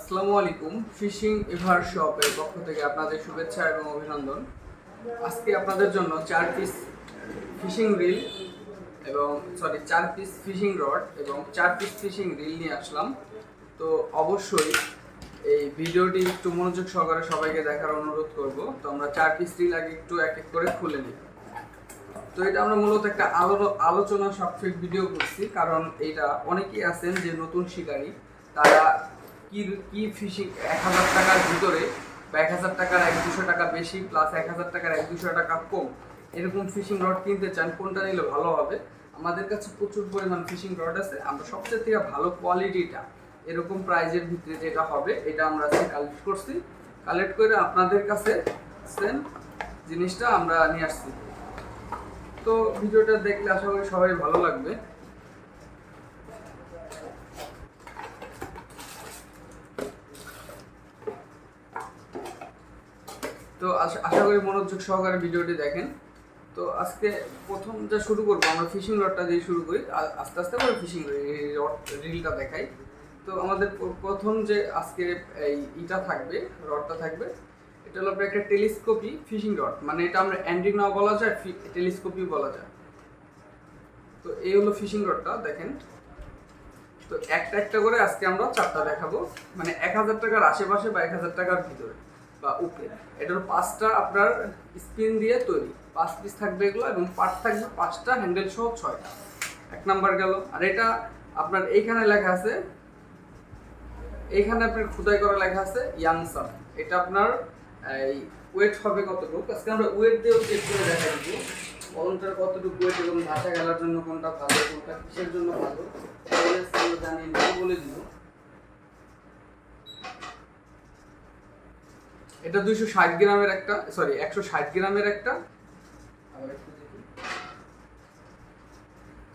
আসসালামু আলাইকুম। Fishing ever শপের পক্ষ থেকে আপনাদের শুভেচ্ছা এবং অভিনন্দন। আজকে আপনাদের জন্য 4 পিস ফিশিং রিল এবং 4 পিস ফিশিং রড এবং 4 পিস ফিশিং রিল নিয়ে আসলাম। তো অবশ্যই এই ভিডিওটি একটু মনোযোগ সহকারে সবাইকে দেখার অনুরোধ করব। তো আমরা 4 পিস রিল আগে একটু এক এক করে খুলে নিই। তো এটা আমরা মূলত একটা আলোচনা সাপেক্ষ ভিডিও করছি, কারণ এটা অনেকেই আছেন যে নতুন শিকারী, তারা কি ফিশিং 1000 টাকার ভিতরে বা 1000 টাকার 1-200 টাকা বেশি প্লাস 1000 টাকার 1-200 টাকা কম এরকম ফিশিং রড কিনতে চান, কোনটা নিলে ভালো হবে। আমাদের কাছে প্রচুর পরিমাণ ফিশিং রড আছে, আমরা সবচেয়ে থেকে ভালো কোয়ালিটিটা এরকম প্রাইজের ভিতরে যেটা হবে এটা আমরা কালেক্ট করছি। কালেক্ট করে আপনাদের কাছে সেম জিনিসটা আমরা নিয়ে আসছি। তো ভিডিওটা দেখলে আশা করি সবাই ভালো লাগবে। তো আশা করি মনোযোগ সহকারে ভিডিওটি দেখেন। তো আজকে প্রথম যা শুরু করবো, আমরা ফিশিং রডটা দিয়ে শুরু করি, আস্তে আস্তে করে ফিশিং রিলটা দেখাই। তো আমাদের প্রথম যে আজকে ইটা থাকবে, রডটা থাকবে, এটা হলো একটা টেলিস্কোপি ফিশিং রড, মানে এটা আমরা অ্যান্টিনাও বলা যায়, টেলিস্কোপি বলা যায়। তো এই হলো ফিশিং রডটা দেখেন। তো একটা একটা করে আজকে আমরা 4টা দেখাবো, মানে 1000 টাকার আশেপাশে বা 1000 টাকার ভিতরে বা উপরে। এটার 5টা আপনার স্পিন দিয়ে তৈরি, 5 পিস থাকবে এগুলো, এবং পার্ট থাকবে 5টা, হ্যান্ডেল সহ 6টা। এক নাম্বার গেল। আর এটা আপনার এইখানে লেখা আছে, এইখানে আপনার খোদাই করা লেখা আছে ইয়াংসান। এটা আপনার এই ওয়েট হবে কতটুকু, আজকে আমরা ওয়েট দিয়েও চেক করে দেখাই দিব কলমটার কতটুকু ওয়েট এবং ভাষা খেলার জন্য কোনটা ভালো, কোনটা কিসের জন্য ভালো জানিয়ে দিব, বলে দিব। এটা 260 গ্রামের একটা, 160 গ্রামের একটা,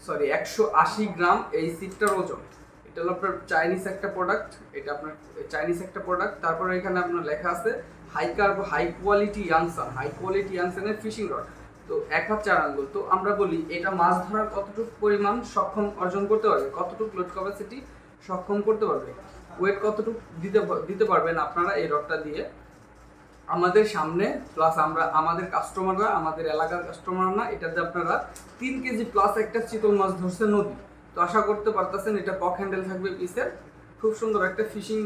180 গ্রাম এই সিটটার ওজন। এটা হলো আপনার চাইনিজ একটা প্রোডাক্ট, এটা আপনার চাইনিজ একটা প্রোডাক্ট। তারপরে এখানে আপনার লেখা আছে হাই কোয়ালিটি ইয়াংসানের ফিশিং রড। তো 1 হাত 4 আঙ্গুল। তো আমরা বলি এটা মাছ ধরার কতটুকু পরিমাণ সক্ষম অর্জন করতে পারবে, কতটুকু লোড ক্যাপাসিটি সক্ষম করতে পারবে, ওয়েট কতটুকু দিতে পারবেন আপনারা এই রডটা দিয়ে। আমাদের সামনে প্লাস আমরা আমাদের কাস্টমাররা, আমাদের এলাকার কাস্টমাররা, এটাতে আপনারা 3 কেজি প্লাস একটা চিতল মাছ ধরছে নদী। তো আশা করতে পারতেছেন এটা কক হ্যান্ডেল থাকবে পিসের, খুব সুন্দর একটা ফিশিং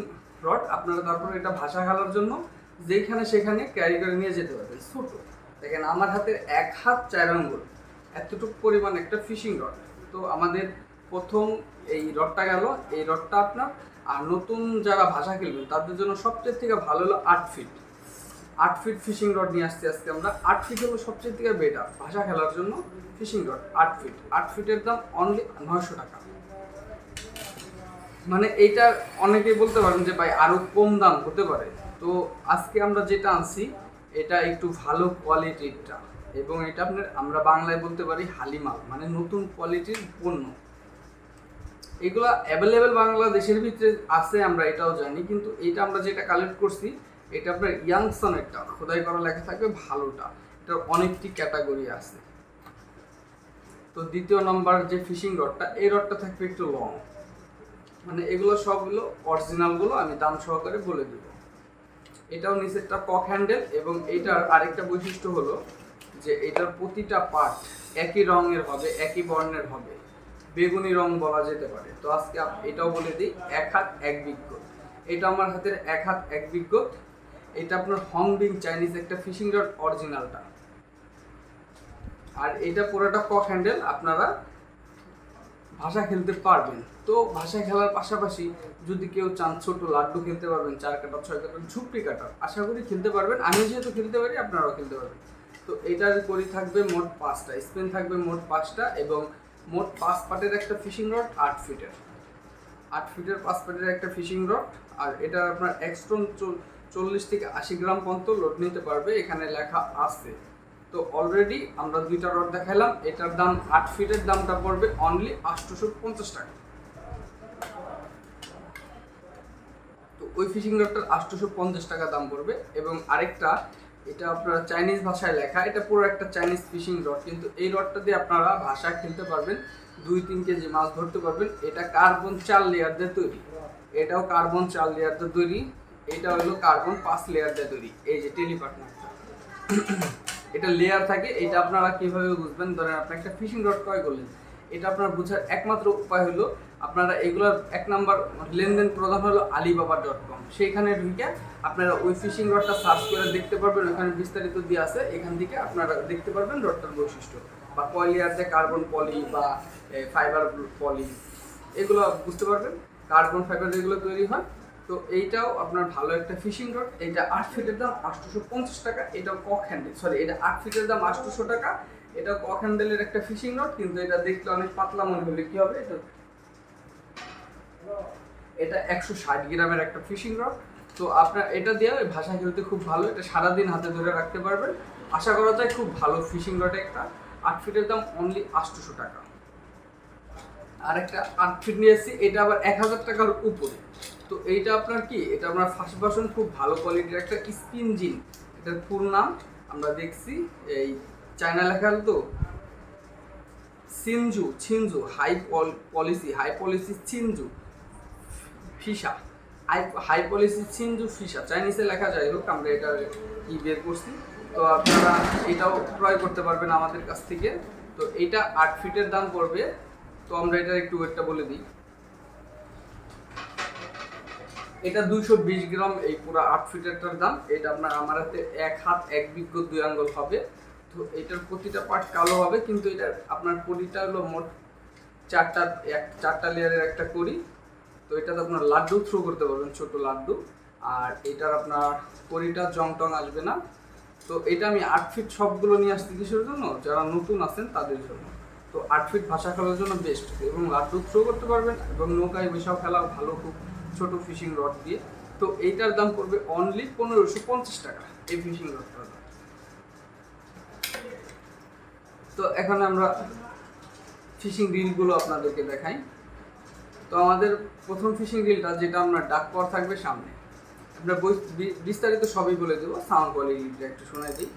রড। আপনারা তারপরে এটা ভাষা খেলার জন্য যেখানে সেখানে ক্যারি করে নিয়ে যেতে পারবেন। ছোট দেখেন আমার হাতের 1 হাত 4 আঙ্গুল এতটুকু পরিমাণ একটা ফিশিং রড। তো আমাদের প্রথম এই রডটা গেল, এই রডটা আপনার। আর নতুন যারা ভাষা খেলবেন তাদের জন্য সবচেয়ে থেকে ভালো হলো 8 ফিট। 8 ফিট ফিশিং রড নিয়ে আসছি আজকে আমরা। 8 ফিট হলো সবচেয়ে থেকে বেটার ভাষা খেলার জন্য ফিশিং রড। 8 ফিট, 8 ফিটের দাম অনলি 900 টাকা। মানে এইটা অনেকেই বলতে পারেন যে ভাই আরো কম দাম হতে পারে। তো আজকে আমরা যেটা আনছি এটা একটু ভালো কোয়ালিটিরটা, এবং এটা আপনার আমরা বাংলায় বলতে পারি হালিমাল, মানে নতুন কোয়ালিটির পণ্য। এগুলা অ্যাভেলেবেল বাংলাদেশের ভিতরে আছে, আমরা এটাও জানি, কিন্তু এটা আমরা যেটা কালেক্ট করছি এটা আপনার ইয়াংসনেরটা, খোদাই করা লেখা থাকবে ভালোটা। এটার অনেকটি ক্যাটাগরি আছে। তো দ্বিতীয় নম্বর যে ফিশিং রডটা, এই রডটা থাকবে একটু লং, মানে এগুলো সবগুলো অরিজিনালগুলো আমি দাম সহকারে বলে দিব। এটাও নিচেরটা কক হ্যান্ডেল, এবং এইটার আরেকটা বৈশিষ্ট্য হলো যে এটার প্রতিটা পার্ট একই রঙের হবে, একই বর্ণের হবে, বেগুনি রং বলা যেতে পারে। তো আজকে এটাও বলে দিই 1 হাত 1 বিঘত। এটা আমার হাতের 1 হাত 1 বিঘত। এটা আপনার হংবিং চাইনিজ একটা ফিশিং রড অরিজিনালটা। আর এটা পুরোটা কক হ্যান্ডেল, আপনারা ভাষা খেলতে পারবেন। তো ভাষা খেলার পাশাপাশি যদি কেউ চান ছোট লাড্ডু খেলতে পারবেন, 4 কাটা 6 কাটা ঝুপড়ি কাটা, আশা করি খেলতে পারবেন। আমি যেহেতু খেলতে পারি আপনারাও খেলতে পারবেন। তো এটার করি থাকবে মোট 5টা স্পিন, থাকবে মোট 5টা, এবং মোট 5 পাটের একটা ফিশিং রড, 8 ফিটের 5 পাটের একটা ফিশিং রড। আর এটা আপনার এক্সট্রন 40 থেকে 80 গ্রাম পর্যন্ত লোড নিতে পারবে, এখানে লেখা আছে। তো অলরেডি আমরা 2টা রড দেখালাম। এটার দাম 8 ফিটের দামটা পড়বে অনলি 850 টাকা। তো ওই ফিশিং রডটার 850 টাকা দাম পড়বে। এবং আরেকটা, এটা আপনারা চাইনিজ ভাষায় লেখা, এটা পুরো একটা চাইনিজ ফিশিং রড, কিন্তু এই রডটা দিয়ে আপনারা ভাষা খেলতে পারবেন, 2-3 কেজি মাছ ধরতে পারবেন। এটা কার্বন 4 লেয়ার দিয়ে তৈরি, এটাও কার্বন 4 লেয়ার দিয়ে তৈরি, এটা হলো কার্বন 5 লেয়ার দিয়ে তৈরি। এই যে টেলি পার্টনারটা, এটা লেয়ার থাকে। এটা আপনারা কিভাবে বুঝবেন? ধরেন আপনি একটা ফিশিং রড ক্রয় করলেন, এটা আপনার বোঝার একমাত্র উপায় হলো আপনারা এগুলোর এক নাম্বার লেনদেন প্রধান হলো alibaba.com। সেইখানে ঢুকে আপনারা ওই ফিশিং রডটা সার্চ করে দেখতে পারবেন, ওখানে বিস্তারিত দিয়ে আছে। এখান থেকে আপনারা দেখতে পারবেন রডটার বৈশিষ্ট্য, বা কয় লেয়ার দিয়ে কার্বন পলি বা ফাইবার পলি, এগুলো বুঝতে পারবেন। কার্বন ফাইবার যেগুলো তৈরি হয়। তো এইটাও আপনার ভালো একটা ফিশিং রড। এটা 8 ফিটের দাম 850 টাকা। এটাও কক হ্যান্ডেল, সরি, এটা 8 ফিটের দাম 800 টাকা। এটা কক হ্যান্ডেলের একটা ফিশিং রড, কিন্তু এটা দেখতে অনেক পাতলা মনে হলে কি হবে, এটা 160 গ্রামের একটা ফিশিং রড। তো আপনার এটা দিয়ে ভাষা খেলতে খুব ভালো, এটা সারাদিন হাতে ধরে রাখতে পারবেন। আশা করা যায় খুব ভালো ফিশিং রড একটা। 8 ফিটের দাম অনলি 800 টাকা। আর একটা 8 ফিট নিয়ে এসেছি, এটা আবার 1000 টাকার উপরে। তো এইটা আপনার কি, এটা আপনার ফার্স্ট ভার্সন, খুব ভালো কোয়ালিটির একটা স্পিন জিন। এটার ফুল নাম আমরা দেখছি, এই চায়না লেখা তো ছিনজু হাই পলিসি ছিনজু ফিশা, হাই পলিসি ছিনজু ফিশা, চাইনিজে লেখা। যাই হোক, আমরা এটা বের করছি। তো আপনারা এটাও ক্রয় করতে পারবেন আমাদের কাছ থেকে। তো এটা 8 ফিটের দাম পড়বে। তো আমরা এটার একটু ওয়েটটা বলে দিই। এটা 220 গ্রাম, এই পুরো 8 ফিটেরটার দাম। এটা আপনার আমার হাতে 1 হাত 1 বিঘ্ন 2 আঙ্গুল হবে। তো এটার প্রতিটা পার্ট কালো হবে, কিন্তু এটার আপনার কড়িটা হলো মোট 4টা লেয়ারের একটা কড়ি। তো এটাতে আপনার লাড্ডু থ্রো করতে পারবেন, ছোট লাড্ডু। আর এটার আপনার কড়িটা জং টং আসবে না। তো এটা আমি 8 ফিট সবগুলো নিয়ে আসছি কিসের জন্য? যারা নতুন আছেন তাদের জন্য। তো 8 ফিট ভাষা খেলার জন্য বেস্ট, এবং লাড্ডু থ্রো করতে পারবেন, এবং নৌকায় বসেও খেলা ভালো, খুব ছোট ফিশিং রড দিয়ে। তো এইটার দাম পড়বে অনলি 1550 টাকা, এই ফিশিং রডটার দাম। তো এখন আমরা ফিশিং রিলগুলো আপনাদেরকে দেখাই। তো আমাদের প্রথম ফিশিং রিলটা, যেটা আপনার ডাক পাওয়ার থাকবে সামনে, আমরা বিস্তারিত সবই বলে দেবো। সাউন্ড কোয়ালিটিটা একটু শোনাই দিই।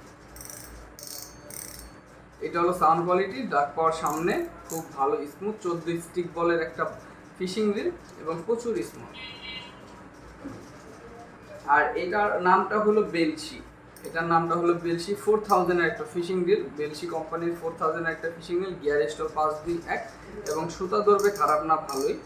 এটা হলো সাউন্ড কোয়ালিটি, ডাক পাওয়ার সামনে খুব ভালো স্মুথ, 14 স্টিক বলের একটা ফিশিং রিল, এবং প্রচুর স্মুথ। আর এটার নামটা হলো বেলসি। এটার নামটা হলো বেলসি 4000 এর একটা ফিশিং রিল, বেলসি কোম্পানির 4000 এর একটা ফিশিং রিল। গিয়ার স্টল 521, এবং সুতা ধরবে খারাপ না, ভালোই।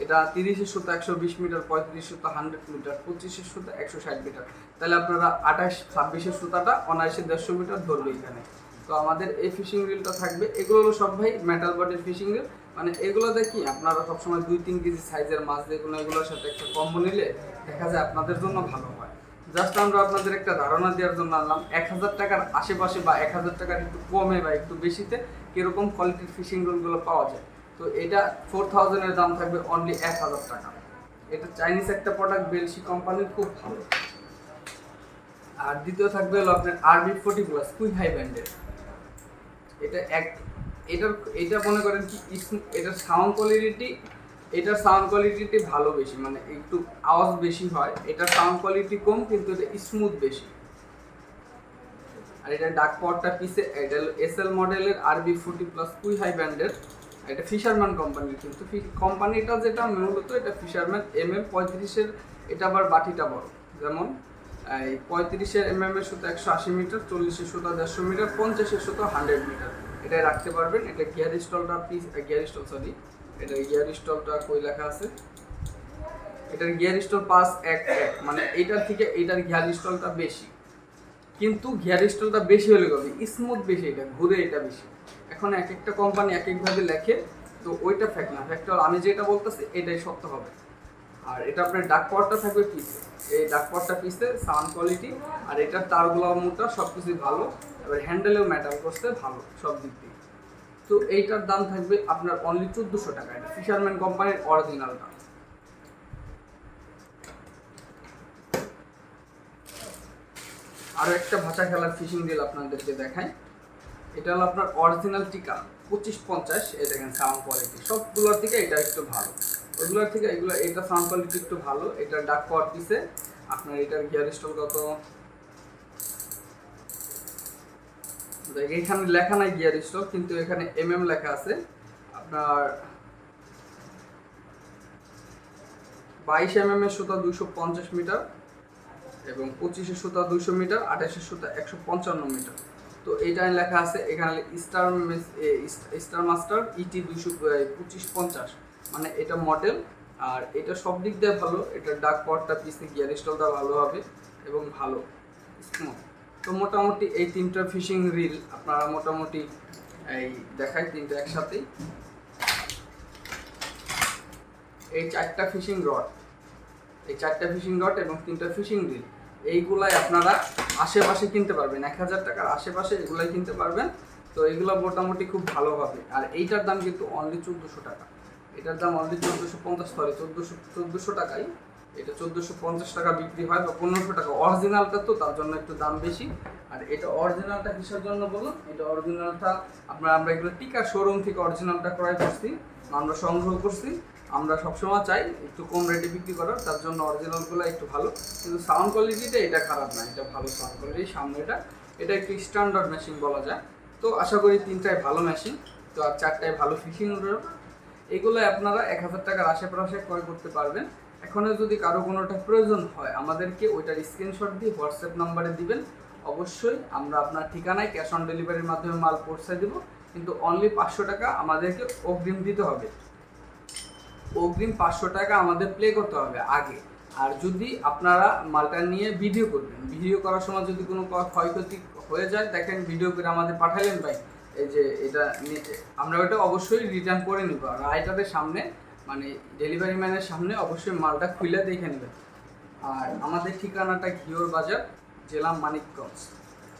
এটা 30-এর সুতা 120 মিটার, 35-এর সুতা 100 মিটার, 25-এর সুতা 160 মিটার। তাহলে আপনারা 28-26-এর সুতাটা অনায়াসে 150 মিটার ধরবে এখানে। তো আমাদের এই ফিশিং রিলটা থাকবে। এগুলো হলো সব ভাই মেটাল বডির ফিশিং রিল। মানে এগুলো দেখি আপনারা সবসময় 2-3 কেজি সাইজের মাছ দেখুন, এগুলোর সাথে একটা কম্বো নিলে দেখা যায় আপনাদের জন্য ভালো হয়। জাস্ট আমরা আপনাদের একটা ধারণা দেওয়ার জন্য আনলাম 1000 টাকার আশেপাশে, বা 1000 টাকার একটু কমে বা একটু বেশিতে কিরকম কোয়ালিটির ফিশিং রোলগুলো পাওয়া যায়। তো এটা 4000 এর দাম থাকবে অনলি 1000 টাকা। এটা চাইনিজ একটা প্রোডাক্ট, বেলসি কোম্পানির, খুব ভালো। আর দ্বিতীয় থাকবে হলো আপনার RB40 প্লাস কুই হাই ব্যান্ডের। এটা মনে করেন কি, এটার সাউন্ড কোয়ালিটি ভালো, বেশি, মানে একটু আওয়াজ বেশি হয়। এটার সাউন্ড কোয়ালিটি কম, কিন্তু এটা স্মুথ বেশি। আর এটা ডাক পাওয়ারটা পিছে, এটা SL মডেলের RB40 প্লাস কুই হাই ব্যান্ডের। এটা ফিশারম্যান কোম্পানির, কিন্তু কোম্পানিটা যেটা মূলত এটা ফিশারম্যান MM35-এর। এটা আবার বাটিটা বড়, যেমন এই 35-এর এর সুতা 180 মিটার, 40-এর সুতা 150 মিটার, 50-এর সুতা 100 মিটার। এটাই রাখতে পারবেন। এটা গিয়ার স্টলটা কই লেখা আছে, এটার গিয়ার স্টল 511, মানে এটার থেকে এটার গিয়ার স্টলটা বেশি। কিন্তু গিয়ার স্টলটা বেশি হলে হবে স্মুথ বেশি, এটা ঘুরে, এটা বেশি। এখন এক একটা কোম্পানি এক একভাবে লেখে, তো ওইটা ফ্যাক্ট না। ফ্যাক্ট হলো আমি যেটা বলতেছি এটাই সত্য হবে। আর এটা আপনার ডাক পাওয়ারটা থাকবে পিসে, এই ডাক পাওয়ারটা পিসে, সাউন্ড কোয়ালিটি, আর এটার তারগুলো মোটা, সব কিছুই ভালো। এবার হ্যান্ডেলেও ম্যাটার করছে ভালো সব দিক দিয়ে। তো এইটার দাম থাকবে আপনার অনলি 1400 টাকা। এটা ফিশারম্যান কোম্পানির অরিজিনালটা। আরও একটা ভাষা খেলার ফিশিং রিল আপনাদেরকে দেখাই। এটা হলো আপনার অরিজিনাল টিকা 2550। এই দেখেন সাউন্ড কোয়ালিটি সবগুলোর থেকে এটা একটু ভালো, ওইগুলোর থেকে এটা সাউন্ড কোয়ালিটি একটু ভালো। এটা ডাক পাওয়ার পিসে আপনার, এটার গিয়ার স্টল কত, এখানে লেখা নাই গিয়ার স্টল, কিন্তু এখানে লেখা আছে আপনার। 22 mm সুতা 250 মিটার এবং 25 সুতা 200 মিটার, 28 সুতা 155 মিটার। তো এইটা লেখা আছে এখানে স্টার মাস্টার ইটি 225-50, মানে এটা মডেল। আর এটা সব দিক দিয়ে ভালো, এটা ডাক পাওয়ারটা পিসি গিয়ার স্টলটা ভালো হবে এবং ভালো স্মুথ। তো মোটামুটি এই তিনটা ফিশিং রিল আপনারা মোটামুটি এই দেখায় তিনটা একসাথেই। এই চারটা ফিশিং রড, এবং তিনটা ফিশিং রিল, এইগুলাই আপনারা আশেপাশে কিনতে পারবেন, 1000 টাকার আশেপাশে এগুলাই কিনতে পারবেন। তো এগুলো মোটামুটি খুব ভালো হবে। আর এইটার দাম কিন্তু অনলি 1400 টাকা, এটার দাম অনলি 1450 টাকাই। এটা 1450 টাকা বিক্রি হয় বা 1500 টাকা অরিজিনালটা, তো তার জন্য একটু দাম বেশি। আর এটা অরিজিনালটা কিসের জন্য বলুন, এটা অরিজিনালটা আমরা এগুলো টিকা শোরুম থেকে অরিজিনালটা ক্রয় করছি, আমরা সংগ্রহ করছি। আমরা সবসময় চাই একটু কম রেটে বিক্রি করার, তার জন্য অরিজিনালগুলো একটু ভালো, কিন্তু সাউন্ড কোয়ালিটিটা এটা খারাপ না, এটা ভালো সাউন্ড কোয়ালিটি। সামনে এটা একটু স্ট্যান্ডার্ড মেশিন বলা যায়। তো আশা করি তিনটায় ভালো মেশিন, তো আর চারটায় ভালো ফিশিং রড। এগুলো আপনারা 1000 টাকার আশেপাশে ক্রয় করতে পারবেন। এখনও যদি কারো কোনোটা প্রয়োজন হয় আমাদেরকে ওইটার স্ক্রিনশট দিয়ে হোয়াটসঅ্যাপ নাম্বারে দিবেন, অবশ্যই আমরা আপনার ঠিকানায় ক্যাশ অন ডেলিভারির মাধ্যমে মাল পৌঁছে দেব। কিন্তু অনলি 500 টাকা আমাদেরকে অগ্রিম দিতে হবে, অগ্রিম 500 টাকা আমাদের প্লে করতে হবে আগে। আর যদি আপনারা মালটা নিয়ে ভিডিও করবেন, ভিডিও করার সময় যদি কোনো ক্ষয়ক্ষতি হয়ে যায়, দেখেন ভিডিও করে আমাদের পাঠালেন ভাই, এই যে এটা আমরা ওটা অবশ্যই রিটার্ন করে নিব। আর রাইটারের সামনে, মানে ডেলিভারি ম্যানের সামনে অবশ্যই মালটা খুলে দেখে নেবেন। আর আমাদের ঠিকানাটা ঘিওর বাজার, জেলা মানিকগঞ্জ।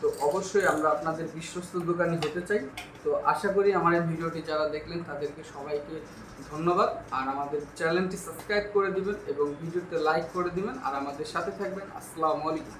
তো অবশ্যই আমরা আপনাদের বিশ্বস্ত দোকানি হতে চাই। তো আশা করি আমার এই ভিডিওটি যারা দেখলেন তাদেরকে সবাইকে ধন্যবাদ। আর আমাদের চ্যানেলটি সাবস্ক্রাইব করে দিবেন এবং ভিডিওতে লাইক করে দিবেন আর আমাদের সাথে থাকবেন। আসসালামু আলাইকুম।